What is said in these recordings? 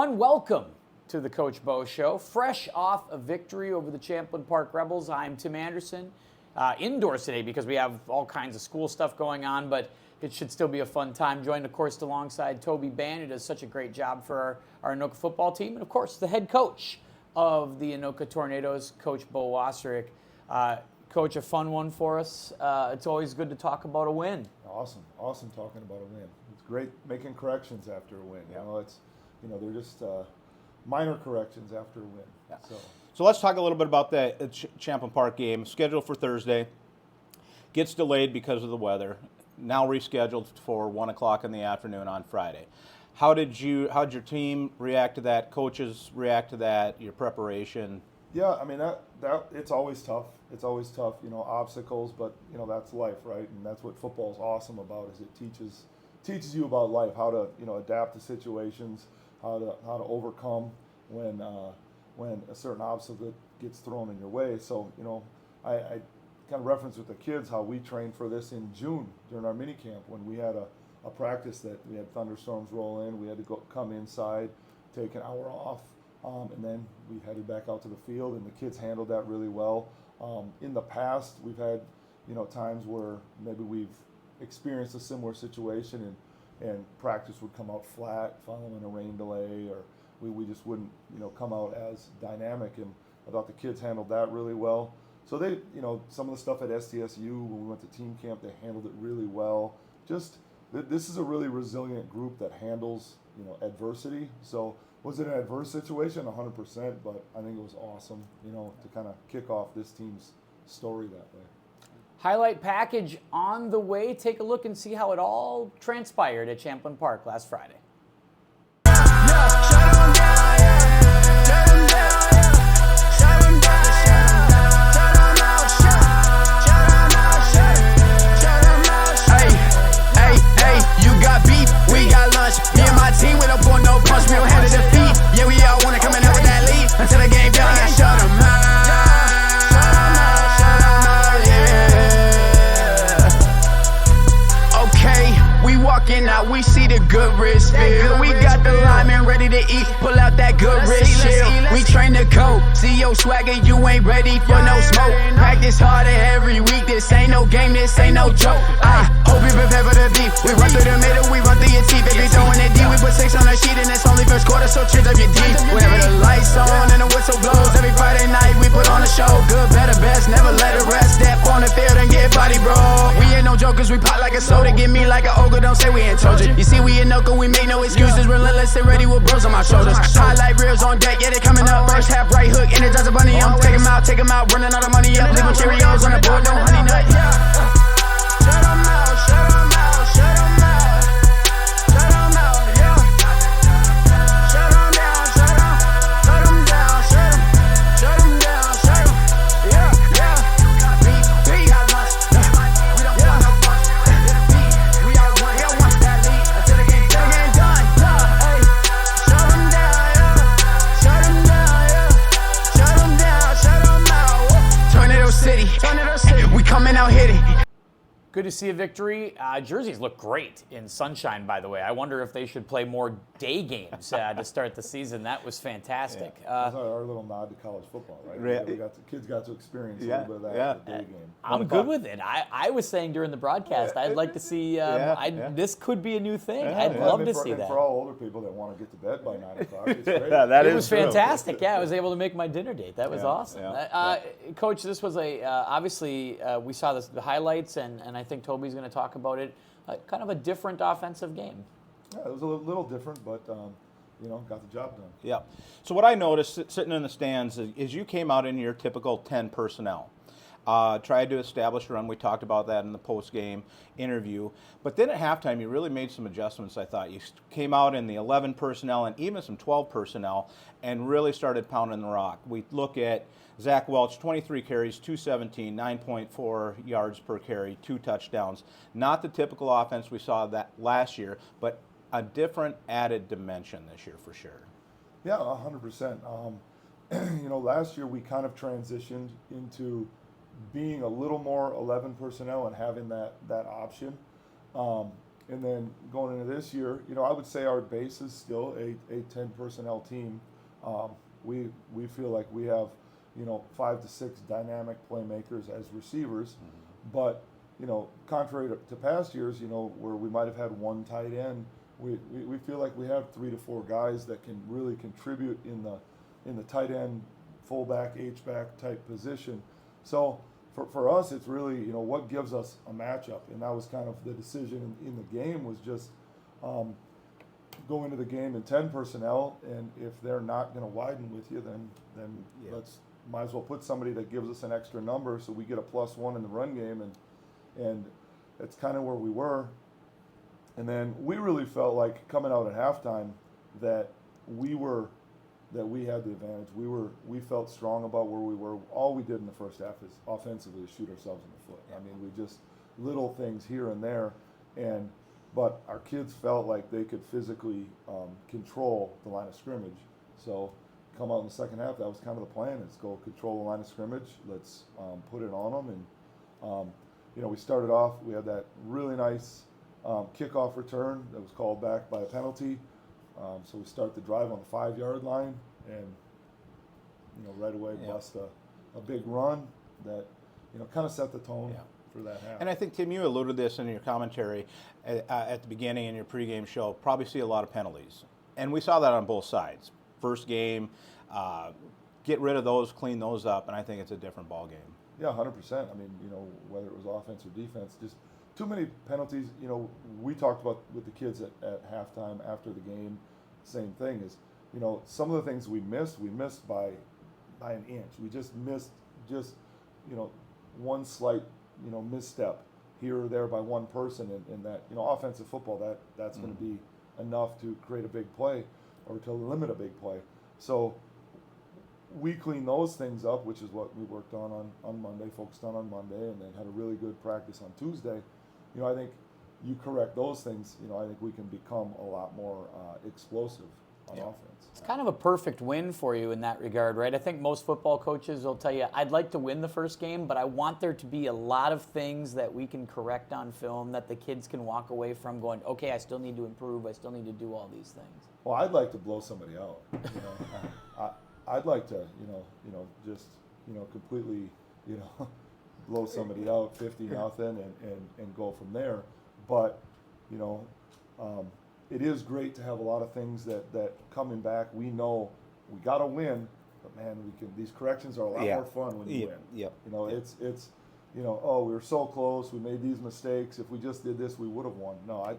everyone. Welcome to the Coach Bo Show. Fresh off a victory over the Champlin Park Rebels, I'm Tim Anderson. Indoors today because we have all kinds of school stuff going on, but it should still be a fun time. Joined, of course, alongside Toby Ban, who does such a great job for our Anoka football team, and, of course, the head coach of the Anoka Tornadoes, Coach Bo Wasserich. Coach, a fun one for us. It's always good to talk about a win. Awesome talking about a win. It's great making corrections after a win. They're just minor corrections after a win. Yeah. So let's talk a little bit about the Champlin Park game. Scheduled for Thursday, gets delayed because of the weather. Now rescheduled for 1 o'clock in the afternoon on Friday. How'd your team react to that? Coaches react to that? Your preparation? Yeah, I mean that it's always tough. It's always tough, obstacles, but that's life, right? And that's what football's awesome about, is it teaches you about life, how to adapt to situations, how to overcome when a certain obstacle gets thrown in your way. So I kind of reference with the kids how we trained for this in June during our mini camp when we had a practice that we had thunderstorms roll in. We had to come inside, take an hour off. And then we headed back out to the field, and the kids handled that really well. In the past, we've had, times where maybe we've experienced a similar situation, and practice would come out flat following a rain delay, or we just wouldn't, come out as dynamic. And I thought the kids handled that really well. So they, some of the stuff at STSU when we went to team camp, they handled it really well. Just this is a really resilient group that handles, adversity. So was it an adverse situation? 100%, but I think it was awesome, to kind of kick off this team's story that way. Highlight package on the way. Take a look and see how it all transpired at Champlin Park last Friday. Team with a point, no punch, we don't have to defeat. Yeah, we all wanna come in with that lead until the game done. Shut them out, yeah. Okay, we walking out, we see the good wrist feel. We got the linemen ready to eat, pull out that good wrist shield. We train to go, see your swagger, you ain't ready for no smoke. Practice harder every week, this ain't no game, this ain't no joke. I hope you prepare for the beat. We run through the middle, we run through your teeth. If you throwing it deep, we put 6 on the sheet, and it's only first quarter, so cheers up your deep. Whenever the lights on and the whistle blows, every Friday night we put on a show. Good, better, best, never let it rest. Step on the field and get body, bro. We ain't no jokers, we pop like a soda. Get me like an ogre, don't say we ain't told you. You see we Anoka, we make no excuses. Relentless and ready with bros on my shoulders. Highlight reels on deck, yeah, they coming up. First half right hook, energize a bunny. Take 'em out, running all the money up. Leaving Cheerios on the board, no honey nut. Shut 'em out, shut 'em out, shut 'em out. Shut 'em out, yeah. Shut 'em down, shut 'em down, shut 'em down, shut 'em. Yeah, yeah. Beat, we don't want no punch. We all want that lead until the game done. Hey, shut 'em down, yeah. Shut 'em down, yeah. Shut 'em down, shut 'em out. Tornado City, we coming out hitting. Good to see a victory. Jerseys look great in sunshine, by the way. I wonder if they should play more day games to start the season. That was fantastic. That's our little nod to college football, right? The kids got to experience a little bit of that at the day game. I'm good with it. I was saying during the broadcast, I'd like to see, this could be a new thing. I'd love to see that. For all older people that want to get to bed by 9 o'clock, it's great. It was fantastic. Yeah, I was able to make my dinner date. That was awesome. Coach, this was obviously, we saw the highlights, and I think Toby's going to talk about it. Kind of a different offensive game. Yeah, it was a little different, but got the job done. Yeah. So what I noticed sitting in the stands is you came out in your typical 10 personnel. Tried to establish a run. We talked about that in the post-game interview. But then at halftime, you really made some adjustments, I thought. You came out in the 11 personnel and even some 12 personnel and really started pounding the rock. We look at Zach Welch, 23 carries, 217, 9.4 yards per carry, 2 touchdowns. Not the typical offense we saw that last year, but a different added dimension this year for sure. Yeah, 100%. Last year we kind of transitioned into being a little more 11 personnel and having that option. And then going into this year, I would say our base is still a 10 personnel team. We feel like we have, 5 to 6 dynamic playmakers as receivers, but contrary to past years, where we might have had one tight end, we feel like we have 3 to 4 guys that can really contribute in the tight end, fullback, H-back type position. So for us, it's really, what gives us a matchup, and that was kind of the decision in the game, was just go into the game in 10 personnel, and if they're not going to widen with you, then might as well put somebody that gives us an extra number so we get a +1 in the run game, and that's kind of where we were. And then we really felt like coming out at halftime that we had the advantage. We felt strong about where we were. All we did in the first half is offensively shoot ourselves in the foot. I mean, we just little things here and there, but our kids felt like they could physically control the line of scrimmage. So come out in the second half, that was kind of the plan. Let's go control the line of scrimmage. Let's put it on them. And we started off. We had that really nice kickoff return that was called back by a penalty. So we start the drive on the 5-yard line, and right away bust a big run that kind of set the tone for that half. And I think, Tim, you alluded to this in your commentary at the beginning in your pregame show. Probably see a lot of penalties, and we saw that on both sides. First game, get rid of those, clean those up, and I think it's a different ball game. Yeah, 100%. I mean, whether it was offense or defense, just too many penalties. We talked about with the kids at halftime after the game. Same thing is, some of the things we missed by an inch. We just missed one slight misstep here or there by one person, and that offensive football that's going to be enough to create a big play or to limit a big play. So we cleaned those things up, which is what we worked on Monday, focused on Monday, and then had a really good practice on Tuesday. I think you correct those things, I think we can become a lot more explosive on offense. It's kind of a perfect win for you in that regard, right? I think most football coaches will tell you, I'd like to win the first game, but I want there to be a lot of things that we can correct on film that the kids can walk away from going, okay, I still need to improve, I still need to do all these things. Well, I'd like to blow somebody out. I'd like to, just, completely, blow somebody out 50-0 and go from there. But, it is great to have a lot of things that coming back, we know we got to win, but man, these corrections are a lot more fun when you win. Yep. It's we were so close, we made these mistakes. If we just did this, we would have won. No,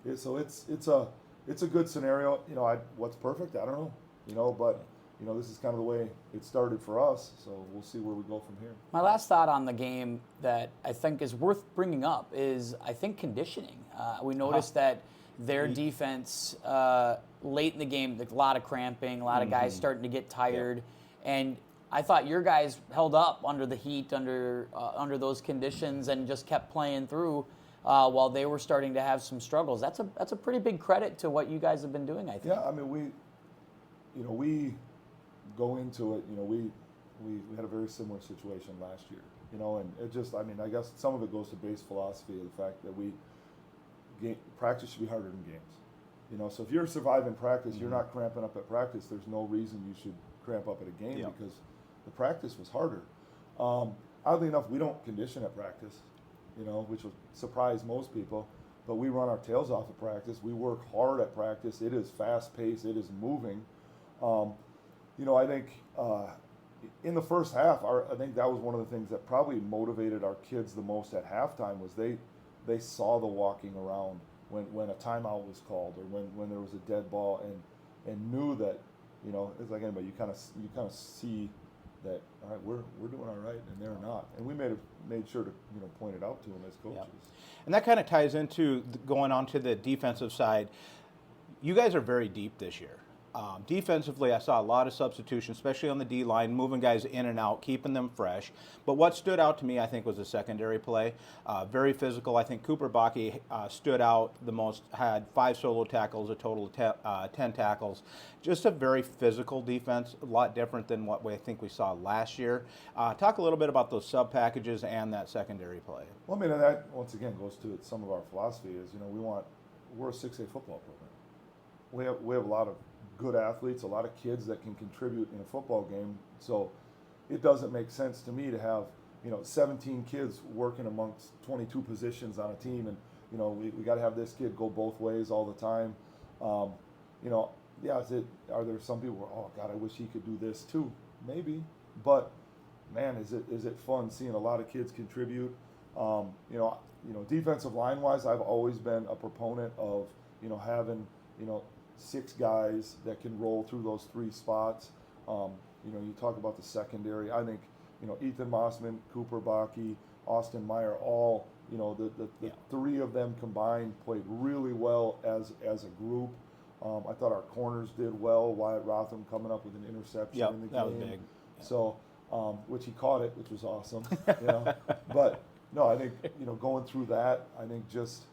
it's a good scenario. What's perfect? I don't know. But this is kind of the way it started for us, so we'll see where we go from here. My last thought on the game that I think is worth bringing up is, I think, conditioning. We noticed that their defense, late in the game, a lot of cramping, a lot of guys starting to get tired, and I thought your guys held up under the heat, under those conditions, and just kept playing through while they were starting to have some struggles. That's a pretty big credit to what you guys have been doing, I think. Yeah, I mean, we go into it, we had a very similar situation last year, and it just, I guess some of it goes to base philosophy of the fact that practice should be harder than games. So if you're surviving practice, you're not cramping up at practice, there's no reason you should cramp up at a game because the practice was harder. Oddly enough, we don't condition at practice, which will surprise most people, but we run our tails off at practice. We work hard at practice. It is fast-paced. It is moving. I think in the first half, I think that was one of the things that probably motivated our kids the most at halftime was they saw the walking around when a timeout was called or when there was a dead ball and knew that, it's like anybody, you kind of see that, all right, we're doing all right, and they're not. And we made sure to point it out to them as coaches. Yeah. And that kind of ties into going on to the defensive side. You guys are very deep this year. Defensively, I saw a lot of substitution, especially on the D line, moving guys in and out, keeping them fresh. But what stood out to me, I think, was the secondary play. Very physical. I think Cooper Baki stood out the most, had 5 solo tackles, a total of 10 tackles. Just a very physical defense, a lot different than what I think we saw last year. Talk a little bit about those sub packages and that secondary play. Well, I mean, and that once again goes to some of our philosophy is, we're a 6A football program. We have a lot of good athletes, a lot of kids that can contribute in a football game. So it doesn't make sense to me to have 17 kids working amongst 22 positions on a team, and we got to have this kid go both ways all the time. Are there some people where, oh God, I wish he could do this too? Maybe, but man, is it fun seeing a lot of kids contribute? Defensive line wise, I've always been a proponent of having 6 guys that can roll through those 3 spots. You talk about the secondary. I think Ethan Mossman, Cooper Baki, Austin Meyer, all the 3 of them combined played really well as a group. I thought our corners did well. Wyatt Rotham coming up with an interception in the game. That was big. So, which he caught it, which was awesome. But no, I think going through that, I think just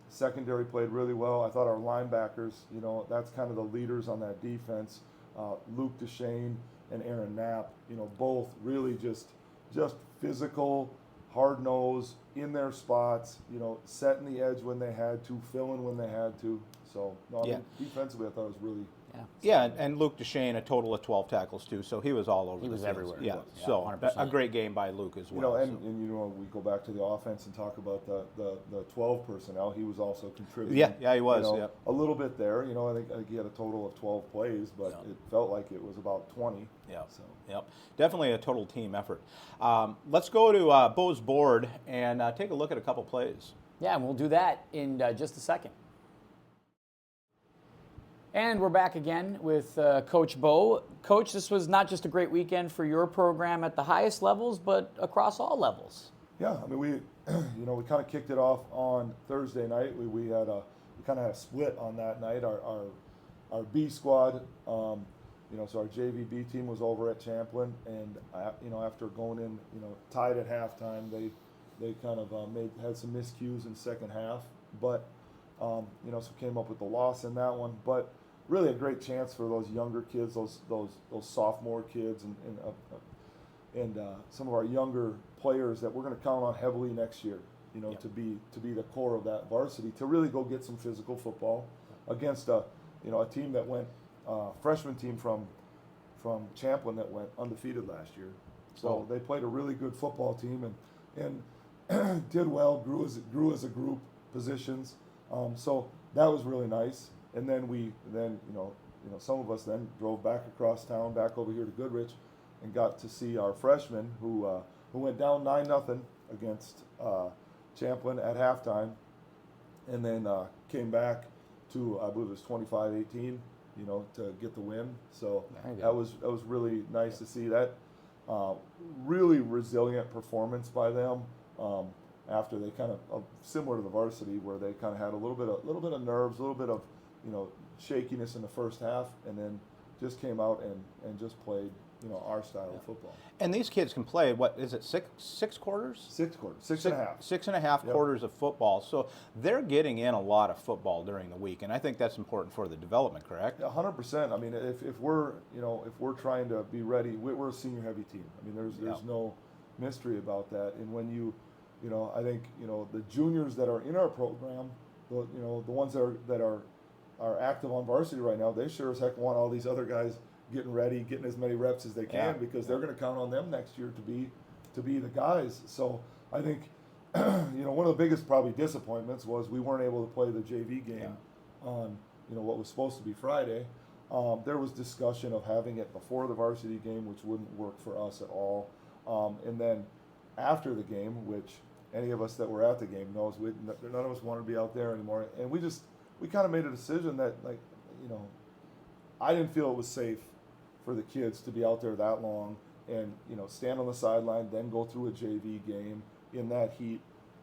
secondary played really well. I thought our linebackers, that's kind of the leaders on that defense. Luke Deshane and Aaron Knapp, both really just physical, hard nose in their spots. Setting the edge when they had to, filling when they had to. So I mean, defensively, I thought it was really. Yeah, and Luke Deshane, a total of 12 tackles too, so he was all over. He was everywhere. Yeah, Yeah, so 100%. a great game by Luke as well. And we go back to the offense and talk about the 12 personnel. He was also contributing. Yeah, he was. A little bit there. I think he had a total of 12 plays, but it felt like it was about 20. Yep, definitely a total team effort. Let's go to Bo's board and take a look at a couple plays. Yeah, and we'll do that in just a second. And we're back again with Coach Bo. Coach, this was not just a great weekend for your program at the highest levels, but across all levels. Yeah, I mean, we kind of kicked it off on Thursday night. We kind of had a split on that night. Our B squad, so our JV B team was over at Champlin, and after going in, tied at halftime, they kind of had some miscues in second half, but so came up with the loss in that one, but. Really a great chance for those younger kids, those sophomore kids, and some of our younger players that we're going to count on heavily next year. To be the core of that varsity, to really go get some physical football against a team that went freshman team from Champlin that went undefeated last year. So they played a really good football team and did well, grew as a group, positions. So that was really nice. And then some of us then drove back across town, back over here to Goodrich, and got to see our freshmen who went down 9-0 against Champlin at halftime, and then came back to, I believe it was 25-18, to get the win. So that was really nice to see that. Really resilient performance by them. After they kind of similar to the varsity, where they kind of had a little bit of nerves, a little bit of shakiness in the first half, and then just came out and just played, our style of football. And these kids can play, what is it, six quarters? 6 quarters, 6.5. 6.5 quarters of football. So they're getting in a lot of football during the week, and I think that's important for the development, correct? 100%. I mean, if we're trying to be ready, we're a senior heavy team. I mean, there's no mystery about that. And when I think the juniors that are in our program, the ones that are active on varsity right now, they sure as heck want all these other guys getting ready, getting as many reps as they can, because they're going to count on them next year to be the guys. So I think one of the biggest probably disappointments was we weren't able to play the JV game on what was supposed to be Friday. There was discussion of having it before the varsity game, which wouldn't work for us at all. And then after the game, which any of us that were at the game knows, none of us wanted to be out there anymore, and we kind of made a decision that, I didn't feel it was safe for the kids to be out there that long and, stand on the sideline, then go through a JV game in that heat.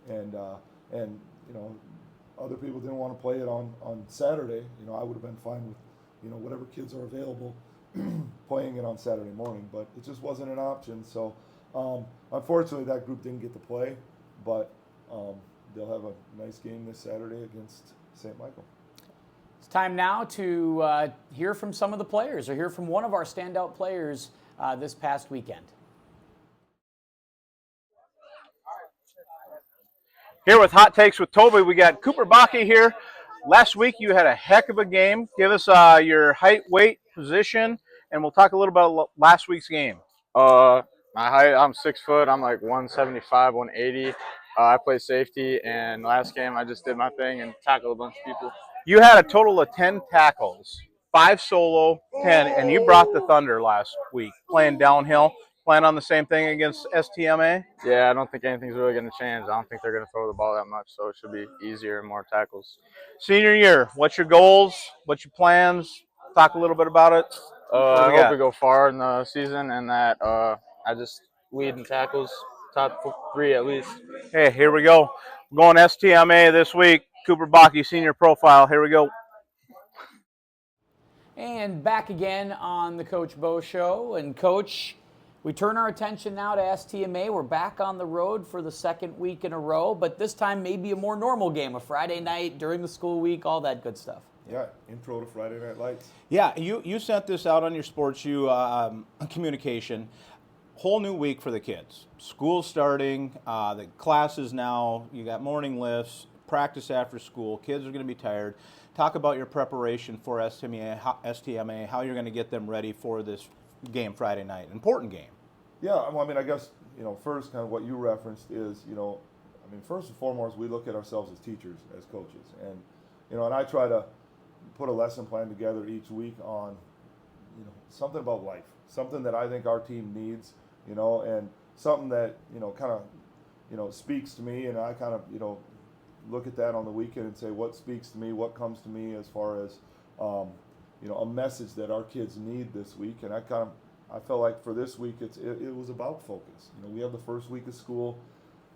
And other people didn't want to play it on Saturday. I would have been fine whatever kids are available, playing it on Saturday morning. But it just wasn't an option. So unfortunately, that group didn't get to play. But they'll have a nice game this Saturday against St. Michael. It's time now to hear from some of the players, or hear from one of our standout players this past weekend. Here with Hot Takes with Toby, we got Cooper Bakke here. Last week you had a heck of a game. Give us your height, weight, position, and we'll talk a little about last week's game. My height, I'm 6 foot. I'm like 175, 180. I play safety, and last game I just did my thing and tackled a bunch of people. You had a total of 10 tackles, 5 solo, 10, and you brought the Thunder last week playing downhill. Plan on the same thing against STMA? Yeah, I don't think anything's really going to change. I don't think they're going to throw the ball that much, so it should be easier and more tackles. Senior year, what's your goals? What's your plans? Talk a little bit about it. I hope we go far in the season and that I just lead in tackles, top 3 at least. Hey, here we go. We're going STMA this week. Cooper Bakke, senior profile. Here we go. And back again on the Coach Bo Show. And Coach, we turn our attention now to STMA. We're back on the road for the second week in a row, but this time maybe a more normal game, a Friday night during the school week, all that good stuff. Yeah, intro to Friday Night Lights. Yeah, you sent this out on your Sports U communication. Whole new week for the kids. School starting, the classes now, you got morning lifts, practice after school. Kids are going to be tired. Talk about your preparation for STMA, how you're going to get them ready for this game Friday night. Important game. Yeah, well, I mean, I guess, first kind of what you referenced is, first and foremost, we look at ourselves as teachers, as coaches. And, and I try to put a lesson plan together each week on, something about life, something that I think our team needs, and something that, kind of, speaks to me. And I kind of, look at that on the weekend and say, what speaks to me, what comes to me as far as, a message that our kids need this week. And I felt like for this week, it was about focus. We have the first week of school.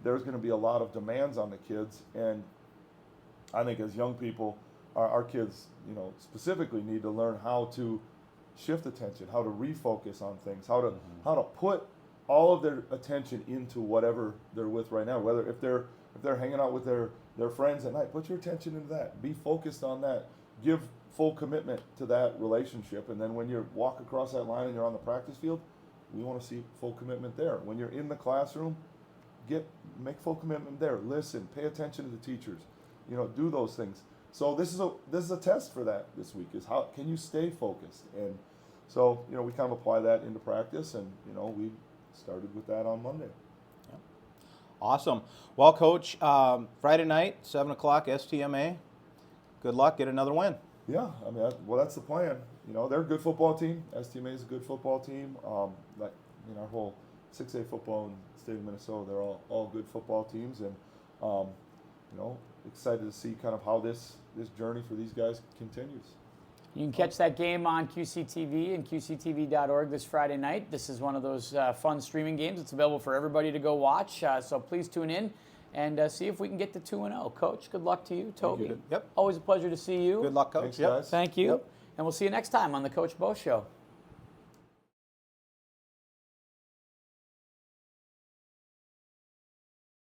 There's going to be a lot of demands on the kids. And I think as young people, our kids, specifically need to learn how to shift attention, how to refocus on things, how to put all of their attention into whatever they're with right now. Whether if they're hanging out with their friends at night, put your attention into that. Be focused on that. Give full commitment to that relationship. And then when you walk across that line and you're on the practice field, we want to see full commitment there. When you're in the classroom, make full commitment there. Listen, pay attention to the teachers. Do those things. So this is a test for that this week, is how can you stay focused? And so, we kind of apply that into practice, and, we started with that on Monday. Yeah. Awesome. Well, Coach, Friday night, 7 o'clock, STMA. Good luck. Get another win. Yeah, that's the plan. They're a good football team. STMA is a good football team. Our whole 6A football in the state of Minnesota, they're all good football teams, and excited to see kind of how this journey for these guys continues. You can catch that game on QCTV and QCTV.org this Friday night. This is one of those fun streaming games. It's available for everybody to go watch, so please tune in and see if we can get to 2-0. Coach, good luck to you. Toby, Yep. Always a pleasure to see you. Good luck, Coach. Thanks, guys. Thank you. Yep. And we'll see you next time on the Coach Bo Show.